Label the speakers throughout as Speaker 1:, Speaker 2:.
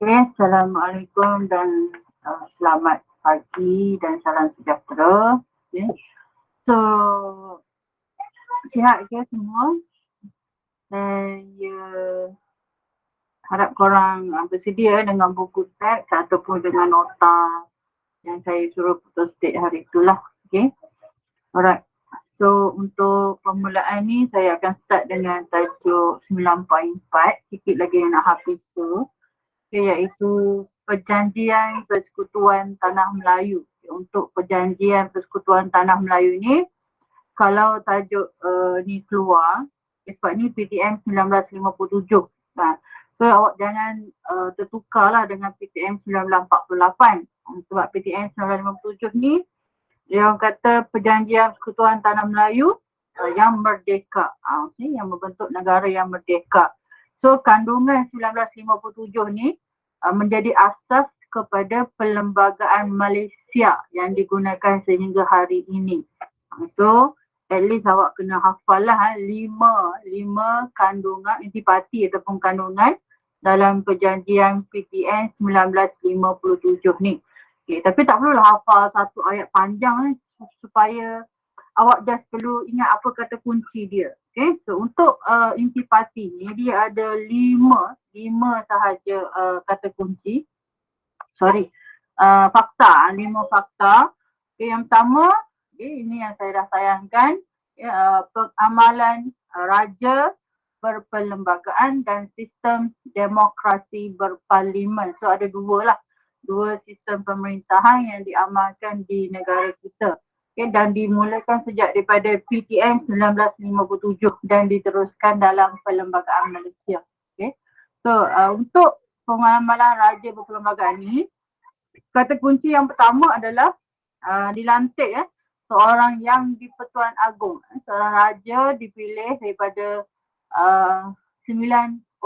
Speaker 1: Okay, Assalamualaikum dan selamat pagi dan salam sejahtera. Okay. So, sihat ke semua? Saya harap korang bersedia dengan buku teks ataupun dengan nota yang saya suruh putus state hari itulah. Okay. Alright. So, untuk permulaan ni saya akan start dengan tajuk 9.4. Sikit lagi yang nak habis tu. Okay, iaitu Perjanjian Persekutuan Tanah Melayu. Untuk Perjanjian Persekutuan Tanah Melayu ni, kalau tajuk ni keluar, sebab ni PTM 1957. So awak jangan tertukarlah dengan PTM 1948. Sebab PTM 1957 ni, dia orang kata Perjanjian Persekutuan Tanah Melayu yang merdeka. Yang membentuk negara yang merdeka. So kandungan 1957 ni menjadi asas kepada perlembagaan Malaysia yang digunakan sehingga hari ini. So at least awak kena hafal lah lima kandungan intipati ataupun kandungan dalam perjanjian PTN 1957 ni. Okay, tapi tak perlulah hafal satu ayat panjang supaya awak just perlu ingat apa kata kunci dia. Okay, so untuk intipati ni dia ada lima sahaja kata kunci. Fakta, 5 fakta. Okay, yang pertama, ini yang saya dah sayangkan, pengamalan raja berperlembagaan dan sistem demokrasi berparlimen. So ada dua sistem pemerintahan yang diamalkan di negara kita. Okay, dan dimulakan sejak daripada PTN 1957 dan diteruskan dalam perlembagaan Malaysia. Okay. So untuk pengamalan raja berperlembagaan ni, kata kunci yang pertama adalah dilantik seorang yang di-Pertuan Agong. Seorang raja dipilih daripada 9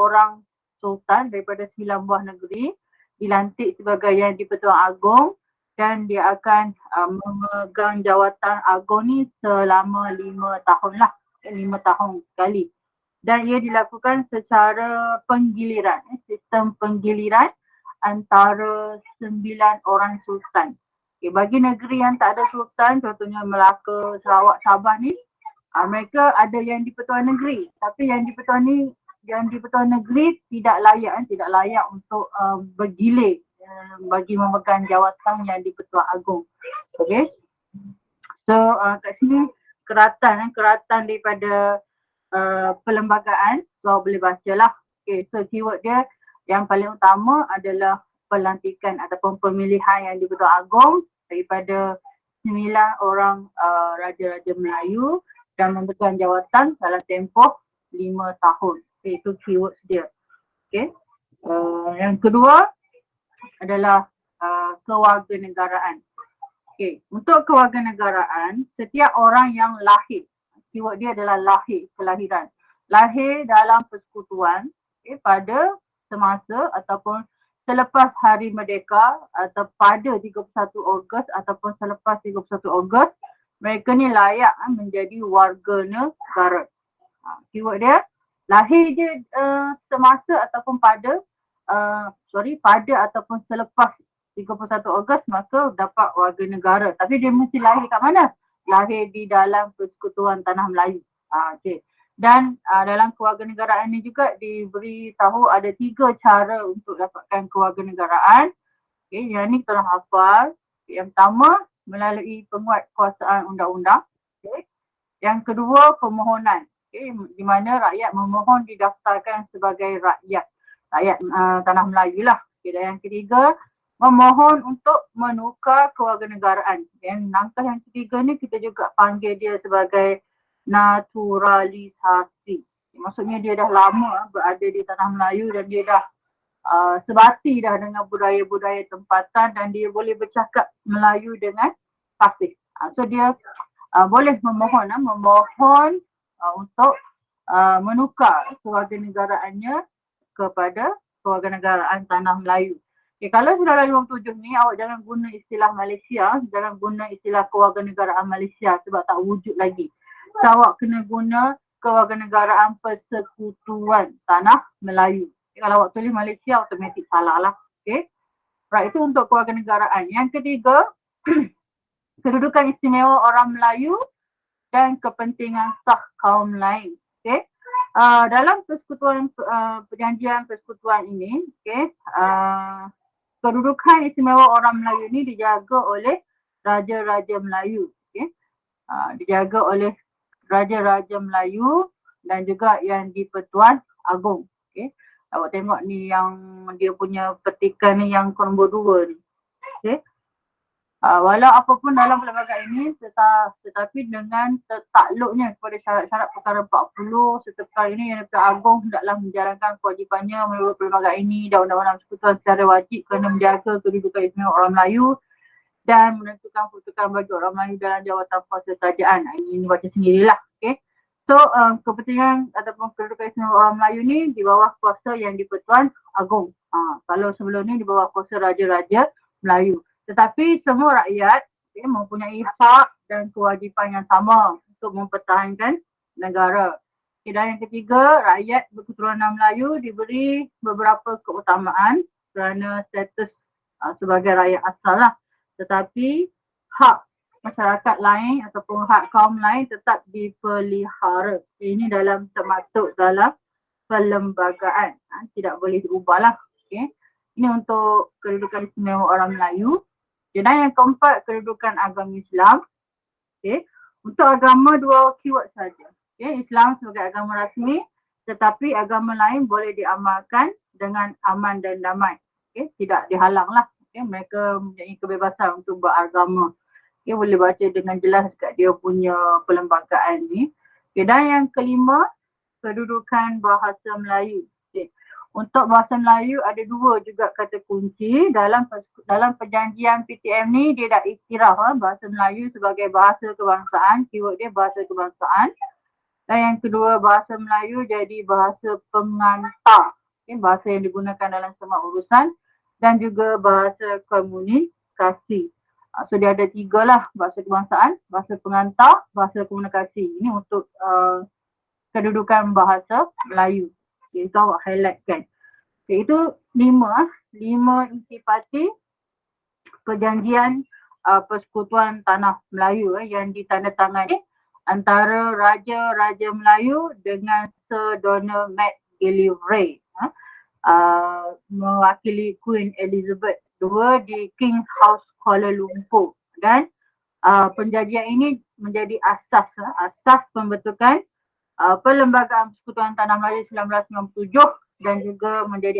Speaker 1: orang sultan daripada 9 buah negeri, dilantik sebagai yang di-Pertuan Agong dan dia akan memegang jawatan agung ni selama 5 tahun lah. 5 tahun sekali. Dan ia dilakukan secara penggiliran, sistem penggiliran antara 9 orang sultan. Okay, bagi negeri yang tak ada sultan, contohnya Melaka, Sarawak, Sabah ni, mereka ada yang di-Pertuan Negeri. Tapi yang di-Pertuan Negeri tidak layak untuk bergilir bagi memegang jawatan yang di-Pertuan Agong. Okay. So kat sini keratan daripada perlembagaan, so boleh bacalah. Okay, so keyword dia yang paling utama adalah pelantikan ataupun pemilihan yang di-Pertuan Agong daripada 9 orang raja-raja Melayu dan memegang jawatan dalam tempoh 5 tahun. Okay, itu keyword dia. Okay. Yang kedua adalah kewarganegaraan. Okay, untuk kewarganegaraan, setiap orang yang lahir, keyword dia adalah lahir, kelahiran. Lahir dalam persekutuan pada semasa ataupun selepas Hari Merdeka atau pada 31 Ogos ataupun selepas 31 Ogos, mereka ni layak menjadi warga negara. Keyword dia, lahir je semasa ataupun pada ataupun selepas 31 Ogos maka dapat warga negara. Tapi dia mesti lahir kat mana? Lahir di dalam Persekutuan Tanah Melayu. Okay. Dan dalam kewarganegaraan ini juga diberi tahu ada 3 cara untuk dapatkan kewarganegaraan. Okay, yang ni kita hafal. Okay, yang pertama, melalui penguatkuasaan undang-undang. Okay. Yang kedua, permohonan. Okay, di mana rakyat memohon didaftarkan sebagai rakyat Tanah Melayu lah. Okay, dan yang ketiga, memohon untuk menukar kewarganegaraan. Dan langkah yang ketiga ni kita juga panggil dia sebagai naturalisasi. Maksudnya dia dah lama berada di Tanah Melayu dan dia dah sebati dah dengan budaya-budaya tempatan dan dia boleh bercakap Melayu dengan fasih. So dia boleh memohon untuk menukar kewarganegaraannya kepada kewarganegaraan Tanah Melayu. Okay, kalau 1957 ni awak jangan guna istilah Malaysia, jangan guna istilah kewarganegaraan Malaysia sebab tak wujud lagi. So awak kena guna kewarganegaraan Persekutuan Tanah Melayu. Okay, kalau awak tulis Malaysia automatik salah lah. Okey. Right, itu untuk kewarganegaraan. Yang ketiga, kedudukan istimewa orang Melayu dan kepentingan sah kaum lain. Okey. Dalam persekutuan perjanjian persekutuan ini, okey, kedudukan istimewa orang Melayu ini dijaga oleh raja-raja Melayu. Okey. Dijaga oleh raja-raja Melayu dan juga yang di-Pertuan Agong. Okey. Awak tengok ni yang dia punya petikan ni yang nombor 2 ni. Okey. Walau apapun dalam perlembagaan ini tetapi dengan tertakluknya kepada syarat-syarat perkara 40 serta perkara ini yang Pertuan Agong hendaklah menjalankan kewajipannya menurut perlembagaan ini dan undang-undang persekutuan secara wajib kerana menjaga kedudukan istimewa orang Melayu dan menentukan peruntukan bagi orang Melayu dalam jawatan kuasa kerajaan. Ini baca sendirilah. Okay. So, kepentingan ataupun kedudukan istimewa orang Melayu ni di bawah kuasa yang di-Pertuan Agong. Kalau sebelum ni di bawah kuasa raja-raja Melayu. Tetapi semua rakyat mempunyai hak dan kewajipan yang sama untuk mempertahankan negara. Dan yang ketiga, rakyat berketurunan Melayu diberi beberapa keutamaan kerana status sebagai rakyat asal lah. Tetapi hak masyarakat lain ataupun hak kaum lain tetap dipelihara. Ini termasuk dalam perlembagaan. Tidak boleh diubah lah. Okay. Ini untuk kedudukan istimewa orang Melayu. Dan yang keempat, kedudukan agama Islam. Okay. Untuk agama 2 keyword saja. Okay. Islam sebagai agama rasmi, tetapi agama lain boleh diamalkan dengan aman dan damai. Okay. Tidak dihalang lah. Okay. Mereka mempunyai kebebasan untuk beragama. Okay. Boleh baca dengan jelas dekat dia punya perlembagaan ni. Okay. Dan yang kelima, kedudukan bahasa Melayu. Okay. Untuk bahasa Melayu ada 2 juga kata kunci dalam perjanjian PTM ni. Dia dah iktiraf bahasa Melayu sebagai bahasa kebangsaan. Keyword dia bahasa kebangsaan. Dan yang kedua, bahasa Melayu jadi bahasa pengantar. Okay, bahasa yang digunakan dalam semua urusan dan juga bahasa komunikasi. So dia ada 3 lah, bahasa kebangsaan, bahasa pengantar, bahasa komunikasi. Ini untuk kedudukan bahasa Melayu. Okay, itu awak highlight kan. Okay, itu 5 intipati perjanjian persekutuan tanah Melayu yang ditandatangani antara Raja-Raja Melayu dengan Sir Donald McGillivray mewakili Queen Elizabeth II di King's House Kuala Lumpur. Dan perjanjian ini menjadi asas pembentukan Perlembagaan Persekutuan Tanah Melayu 1997 dan juga menjadi